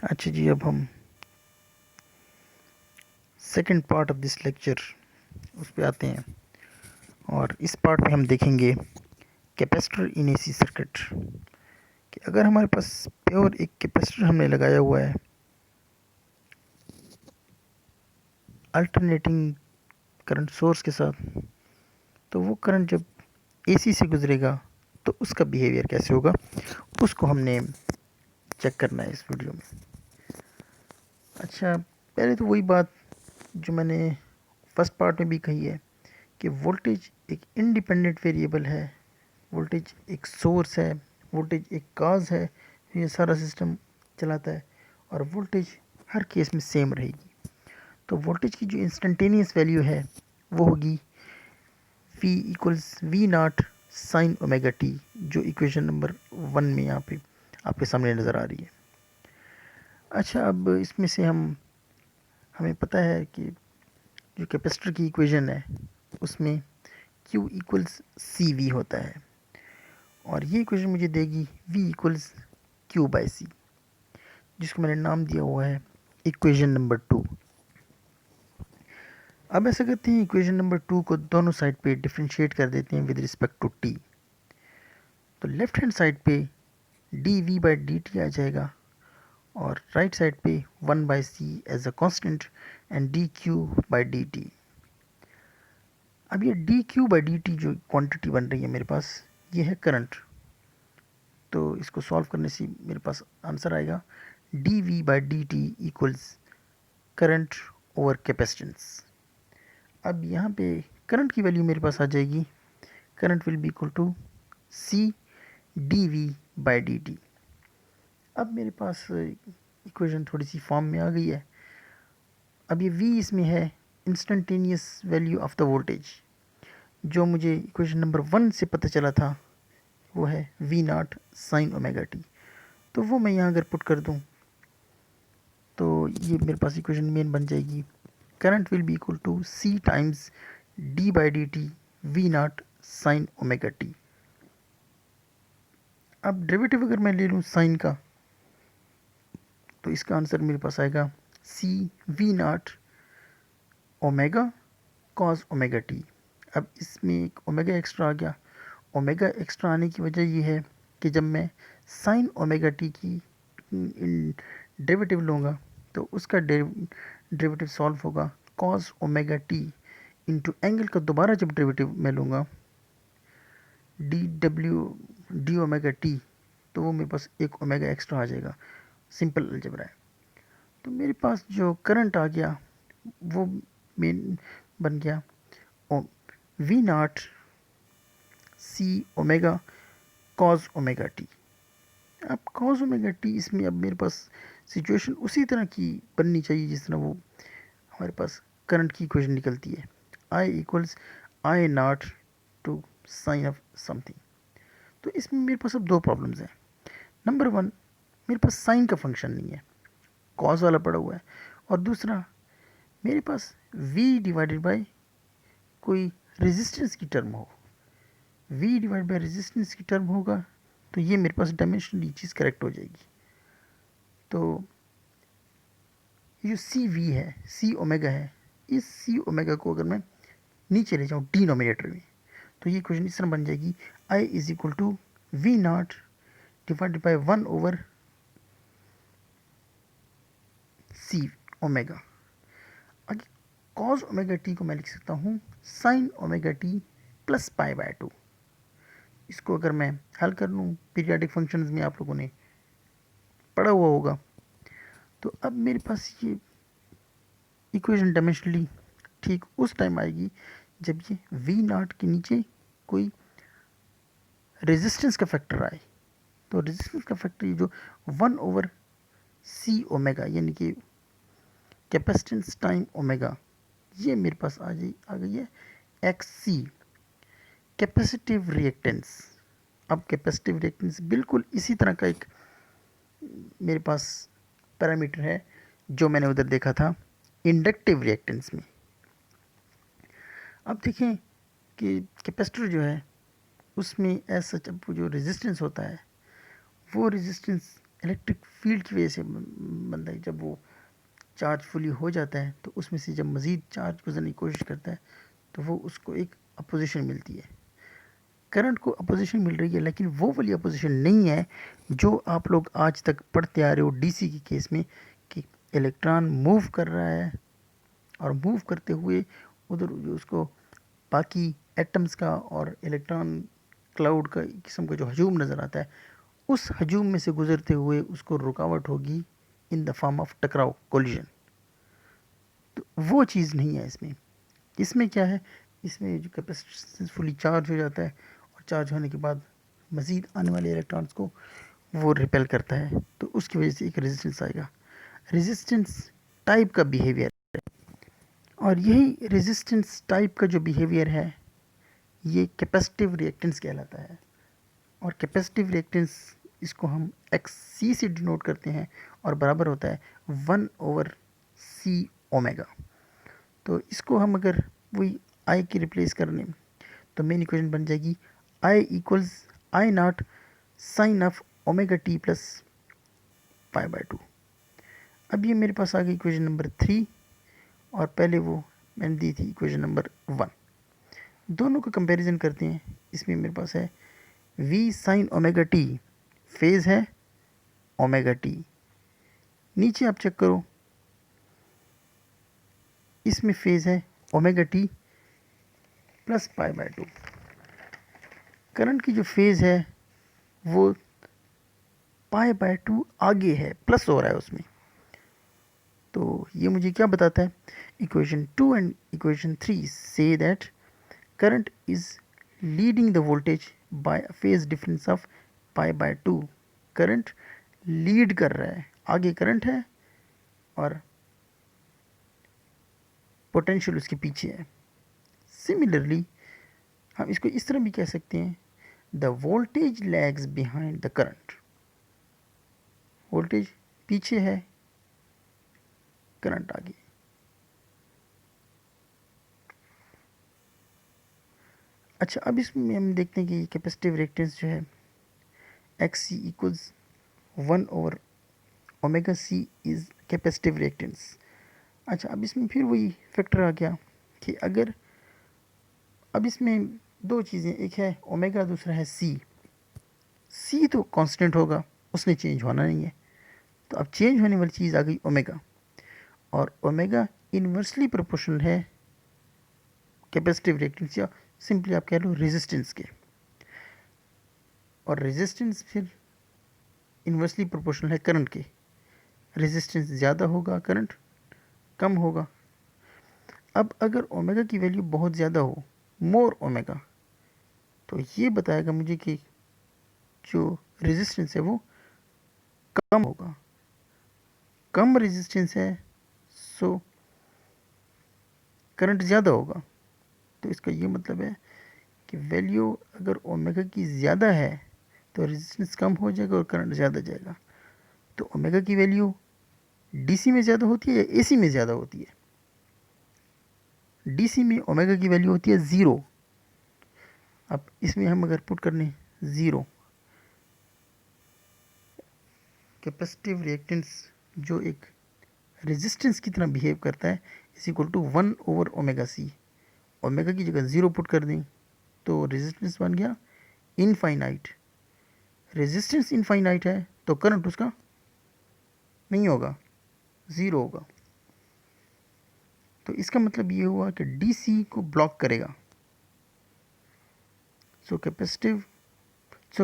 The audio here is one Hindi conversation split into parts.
अच्छा जी, अब हम second part of this lecture उस पे आते हैं और इस पार्ट में हम देखेंगे कैपेसिटर इन एसी सर्किट कि अगर हमारे पास प्योर एक कैपेसिटर हमने लगाया हुआ है अल्टरनेटिंग करंट सोर्स के साथ, तो वो करंट जब एसी से गुजरेगा तो उसका बिहेवियर कैसे होगा उसको हमने चेक करना है इस वीडियो में। अच्छा, पहले तो वही बात जो मैंने फर्स्ट पार्ट में भी कही है कि वोल्टेज एक इंडिपेंडेंट वेरिएबल है, वोल्टेज एक सोर्स है, वोल्टेज एक काज है, ये सारा सिस्टम चलाता है और वोल्टेज हर केस में सेम रहेगी। तो वोल्टेज की जो इंस्टेंटेनियस वैल्यू है वो होगी V equals we naught sine omega T, जो इक्वेशन नंबर 1 में यहाँ पे आपके सामने नज़र आ रही है। अच्छा, अब इसमें से हमें पता है कि जो कैपेसिटर की इक्वेशन है उसमें Q इक्वल्स सी वी होता है और ये इक्वेशन मुझे देगी V इक्वल्स Q बाई सी, जिसको मैंने नाम दिया हुआ है इक्वेशन नंबर 2। अब ऐसा करते हैं, इक्वेशन नंबर 2 को दोनों साइड पे डिफ्रेंशिएट कर देते हैं विद रिस्पेक्ट टू टी। तो लेफ्ट हैंड साइड पे D V by D T आ जाएगा और राइट साइड पे 1 by C as a constant and D Q by D T. अब ये D Q by D T जो क्वांटिटी बन रही है मेरे पास, ये है करंट। तो इसको सॉल्व करने से मेरे पास आंसर आएगा D V by D T equals current over capacitance. अब यहाँ पे करंट की वैल्यू मेरे पास आ जाएगी, current will be equal to C D V by D T. अब मेरे पास इक्वेशन थोड़ी सी फॉर्म में आ गई है। अब ये v इसमें है instantaneous value of the voltage, जो मुझे इक्वेशन नंबर 1 से पता चला था वो है V naught sine omega T. तो वो मैं यहाँ अगर पुट कर दूँ तो ये मेरे पास इक्वेशन मेन बन जाएगी, current will be equal to C times D by D T V naught sine omega T. अब डेरिवेटिव अगर मैं ले लूँ साइन का तो इसका आंसर मेरे पास आएगा C V naught omega cos omega T. अब इसमें एक ओमेगा एक्स्ट्रा आ गया। ओमेगा एक्स्ट्रा आने की वजह ये है कि जब मैं साइन ओमेगा टी की डेरिवेटिव लूँगा तो उसका डेरिवेटिव सॉल्व होगा cos omega T into angle का दोबारा जब डेरिवेटिव मैं लूँगा D W D omega T, तो वो मेरे पास एक ओमेगा एक्स्ट्रा आ जाएगा। सिंपल अलजेब्रा है। तो मेरे पास जो करंट आ गया वो मेन बन गया V naught C omega cos omega T. अब कॉज ओमेगा टी इसमें अब मेरे पास सिचुएशन उसी तरह की बननी चाहिए जिस तरह वो हमारे पास करंट की इक्वेशन निकलती है, I equals I naught to sine of something. तो इसमें मेरे पास अब दो प्रॉब्लम्स हैं। नंबर 1, मेरे पास साइन का फंक्शन नहीं है, कॉज वाला पड़ा हुआ है। और दूसरा, मेरे पास v डिवाइडेड बाय कोई रेजिस्टेंस की टर्म हो, v डिवाइड बाय रेजिस्टेंस की टर्म होगा तो ये मेरे पास डायमेंशनली चीज़ करेक्ट हो जाएगी। तो ये जो सी वी है, सी ओमेगा है, इस सी ओमेगा को अगर मैं नीचे ले जाऊँ डिनोमिनेटर में तो ये इक्वेशन इस तरह बन जाएगी I is equal to V naught divided by 1 over C omega. आगे कॉज ओमेगा टी को मैं लिख सकता हूँ sine omega T plus pi by 2। इसको अगर मैं हल कर लूँ, पीरियाडिक फंक्शंस में आप लोगों ने पढ़ा हुआ होगा, तो अब मेरे पास ये इक्वेशन डायमेंशनली ठीक उस टाइम आएगी जब ये वी नॉट के नीचे कोई रेजिस्टेंस का फैक्टर आए। तो रेजिस्टेंस का फैक्टर ये जो 1 ओवर सी ओमेगा यानी कि कैपेसिटेंस टाइम ओमेगा, ये मेरे पास आ गई है एक्स सी कैपेसिटिव रिएक्टेंस। अब कैपेसिटिव रिएक्टेंस बिल्कुल इसी तरह का एक मेरे पास पैरामीटर है जो मैंने उधर देखा था इंडक्टिव रिएक्टेंस में। अब देखें कि कैपेसिटर जो है उसमें एज सच अब जो रेजिस्टेंस होता है वो रेजिस्टेंस इलेक्ट्रिक फील्ड की वजह से बनता है। जब वो चार्ज फुली हो जाता है तो उसमें से जब मज़ीद चार्ज गुजरने की कोशिश करता है तो वो उसको एक अपोजिशन मिलती है। करंट को अपोजिशन मिल रही है, लेकिन वो वाली अपोजिशन नहीं है जो आप लोग आज तक पढ़ते आ रहे हो डीसी के केस में, कि इलेक्ट्रॉन मूव कर रहा है और मूव करते हुए उधर जो उसको बाकी एटम्स का और इलेक्ट्रॉन क्लाउड का किस्म का जो हजूम नज़र आता है, उस हजूम में से गुजरते हुए उसको रुकावट होगी इन द फॉर्म ऑफ टकराव, कोलिजन। तो वो चीज़ नहीं है इसमें। इसमें क्या है, इसमें जो कैपेसिटर फुली चार्ज हो जाता है और चार्ज होने के बाद मज़ीद आने वाले इलेक्ट्रॉन्स को वो रिपेल करता है, तो उसकी वजह से एक रेजिस्टेंस आएगा। रेजिस्टेंस टाइप का बिहेवियर है, और यही रेजिस्टेंस टाइप का जो बिहेवियर है ये कैपेसिटिव रिएक्टेंस कहलाता है। और कैपेसिटिव रिएक्टेंस इसको हम एक्स सी से डिनोट करते हैं और बराबर होता है 1/c ओमेगा। तो इसको हम अगर वही आई की रिप्लेस करने तो मेन इक्वेशन बन जाएगी I equals I naught sine of omega T plus π/2। अब ये मेरे पास आ गई इक्वेशन नंबर 3, और पहले वो मैंने दी थी इक्वेशन नंबर 1। दोनों का कंपैरिजन करते हैं। इसमें मेरे पास है v sign omega T, phase है ओमेगा टी। नीचे आप चेक करो, इसमें फेज़ है ओमेगा टी प्लस π/2। करंट की जो फेज़ है वो π/2 आगे है, प्लस हो रहा है उसमें। तो ये मुझे क्या बताता है, इक्वेशन 2 एंड इक्वेशन 3 से that current is leading the voltage by a phase difference of π/2। Current lead कर रहा है, आगे करंट है और पोटेंशियल उसके पीछे है। सिमिलरली हम इसको इस तरह भी कह सकते हैं, the voltage lags behind the current. Voltage पीछे है, करंट आगे। अच्छा, अब इसमें हम देखते हैं कि कैपेसिटिव रिएक्टेंस जो है एक्स सी इक्वल्स 1/ओमेगा सी इज़ कैपेसिटिव रिएक्टेंस। अच्छा, अब इसमें फिर वही फैक्टर आ गया कि अगर अब इसमें दो चीज़ें, एक है ओमेगा, दूसरा है सी। सी तो कांस्टेंट होगा, उसने चेंज होना नहीं है। तो अब चेंज होने वाली चीज़ आ गई ओमेगा, और ओमेगा इन्वर्सली प्रोपोर्शनल है कैपेसिटिव रिएक्टेंस, या सिंपली आप कह लो रेजिस्टेंस के। और रेजिस्टेंस फिर इन्वर्सली प्रोपोर्शनल है करंट के। रेजिस्टेंस ज़्यादा होगा, करंट कम होगा। अब अगर ओमेगा की वैल्यू बहुत ज़्यादा हो, मोर ओमेगा, तो ये बताएगा मुझे कि जो रेजिस्टेंस है वो कम होगा। कम रेजिस्टेंस है सो करंट ज़्यादा होगा। तो इसका ये मतलब है कि वैल्यू अगर ओमेगा की ज़्यादा है तो रेजिस्टेंस कम हो जाएगा और करंट ज़्यादा जाएगा। तो ओमेगा की वैल्यू डीसी में ज़्यादा होती है या एसी में ज़्यादा होती है? डीसी में ओमेगा की वैल्यू होती है 0। अब इसमें हम अगर पुट करने 0, कैपेसिटिव रिएक्टेंस जो एक रेजिस्टेंस की तरह बिहेव करता है इज इक्वल टू 1/ओमेगा सी। ओमेगा की जगह 0 पुट कर दें तो रेजिस्टेंस बन गया इनफाइनाइट। रेजिस्टेंस इनफाइनाइट है तो करंट उसका नहीं होगा, 0 होगा। तो इसका मतलब ये हुआ कि डीसी को ब्लॉक करेगा। So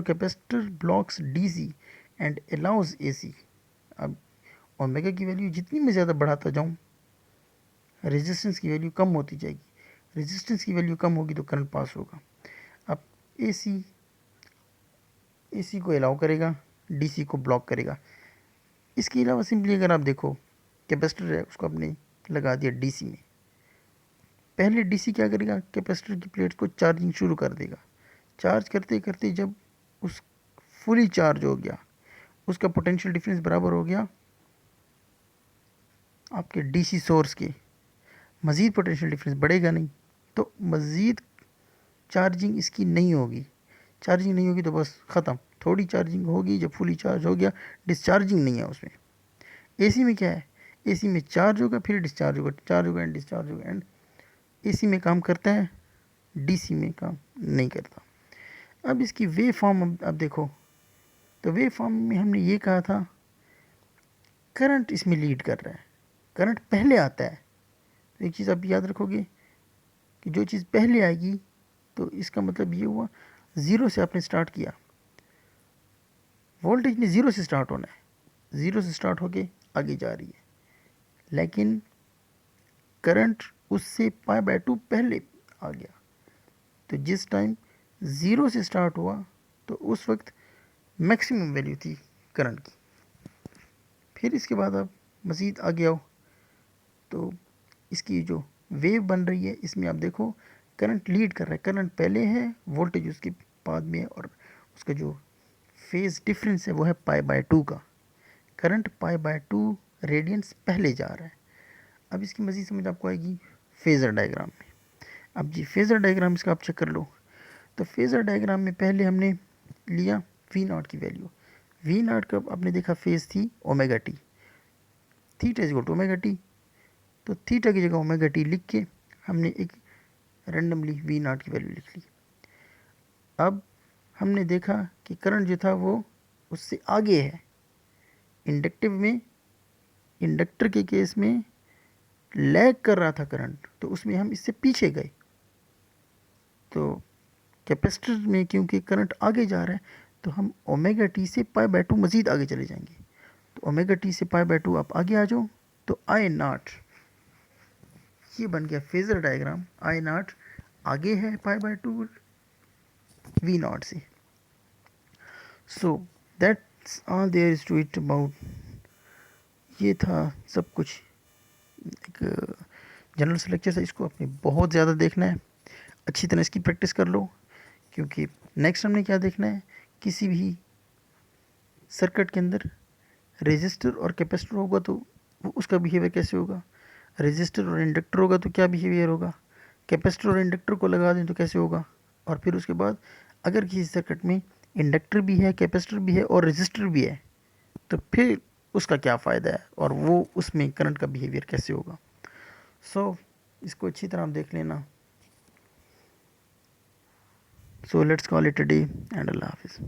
capacitor blocks DC and allows AC. अब ओमेगा की वैल्यू जितनी मैं ज़्यादा बढ़ाता जाऊँ, रेजिस्टेंस की वैल्यू कम होती जाएगी। रेजिस्टेंस की वैल्यू कम होगी तो करंट पास होगा। अब एसी को अलाउ करेगा, डीसी को ब्लॉक करेगा। इसके अलावा सिंपली अगर आप देखो, कैपेसिटर है उसको आपने लगा दिया डीसी में। पहले डीसी क्या करेगा, कैपेसिटर की प्लेट को चार्जिंग शुरू कर देगा। चार्ज करते करते जब उस फुली चार्ज हो गया, उसका पोटेंशियल डिफरेंस बराबर हो गया आपके डीसी सोर्स के, मज़ीद पोटेंशियल डिफरेंस बढ़ेगा नहीं, तो मज़ीद चार्जिंग इसकी नहीं होगी। चार्जिंग नहीं होगी तो बस ख़त्म, थोड़ी चार्जिंग होगी, जब फुली चार्ज हो गया डिस्चार्जिंग नहीं है उसमें। एसी में क्या है, एसी में चार्ज होगा फिर डिस्चार्ज होगा, चार्ज होगा एंड डिस्चार्ज होगा एंड एसी में काम करता है, डीसी में काम नहीं करता। अब इसकी वे फॉर्म अब देखो, तो वे फॉर्म में हमने ये कहा था करंट इसमें लीड कर रहा है, करंट पहले आता है। तो एक चीज़ आप याद रखोगे कि जो चीज़ पहले आएगी तो इसका मतलब ये हुआ ज़ीरो से आपने स्टार्ट किया, वोल्टेज ने ज़ीरो से स्टार्ट होना है, ज़ीरो से स्टार्ट होके आगे जा रही है, लेकिन करंट उससे π/2 पहले आ गया। तो जिस टाइम ज़ीरो से स्टार्ट हुआ तो उस वक्त मैक्सिमम वैल्यू थी करंट की। फिर इसके बाद आप मज़ीद आगे आओ तो इसकी जो वेव बन रही है इसमें आप देखो करंट लीड कर रहा है, करंट पहले है, वोल्टेज उसके बाद में है और उसका जो फेज़ डिफरेंस है वो है π/2 का। करंट π/2 रेडियंस पहले जा रहा है। अब इसकी मज़ीद समझ आपको आएगी फेज़र डायग्राम में। अब जी फेज़र डायग्राम इसका आप चेक कर लो। तो फेज़र डायग्राम में पहले हमने लिया V0 की वैल्यू। V0 का आपने देखा फेज़ थी omega T, theta is equal to omega T. तो थीटा की जगह ओमेगा टी लिख के हमने एक रैंडमली V0 की वैल्यू लिख ली। अब हमने देखा कि करंट जो था वो उससे आगे है। इंडक्टिव में, इंडक्टर के केस में लैग कर रहा था करंट, तो उसमें हम इससे पीछे गए। तो कैपेसिटर में क्योंकि करंट आगे जा रहा है तो हम ओमेगा टी से π/2 मज़ीद आगे चले जाएंगे। तो ओमेगा टी से π/2 आप आगे आ जाओ तो I0 ये बन गया फेज़र डायग्राम। I0 आगे है π/2 V0 से। So that's all there is to it about, ये था सब कुछ। एक जनरल से लेक्चर है, इसको आपने बहुत ज़्यादा देखना है, अच्छी तरह इसकी प्रैक्टिस कर लो, क्योंकि नेक्स्ट हमने क्या देखना है, किसी भी सर्किट के अंदर रेजिस्टर और कैपेसिटर होगा तो उसका बिहेवियर कैसे होगा, रेजिस्टर और इंडक्टर होगा तो क्या बिहेवियर होगा, कैपेसिटर और इंडक्टर को लगा दें तो कैसे होगा, और फिर उसके बाद अगर किसी सर्किट में इंडक्टर भी है, कैपेसिटर भी है और रेजिस्टर भी है तो फिर उसका क्या फ़ायदा है और वो उसमें करंट का बिहेवियर कैसे होगा। सो इसको अच्छी तरह आप देख लेना। So let's call it a day and अल्लाह हाफिज़।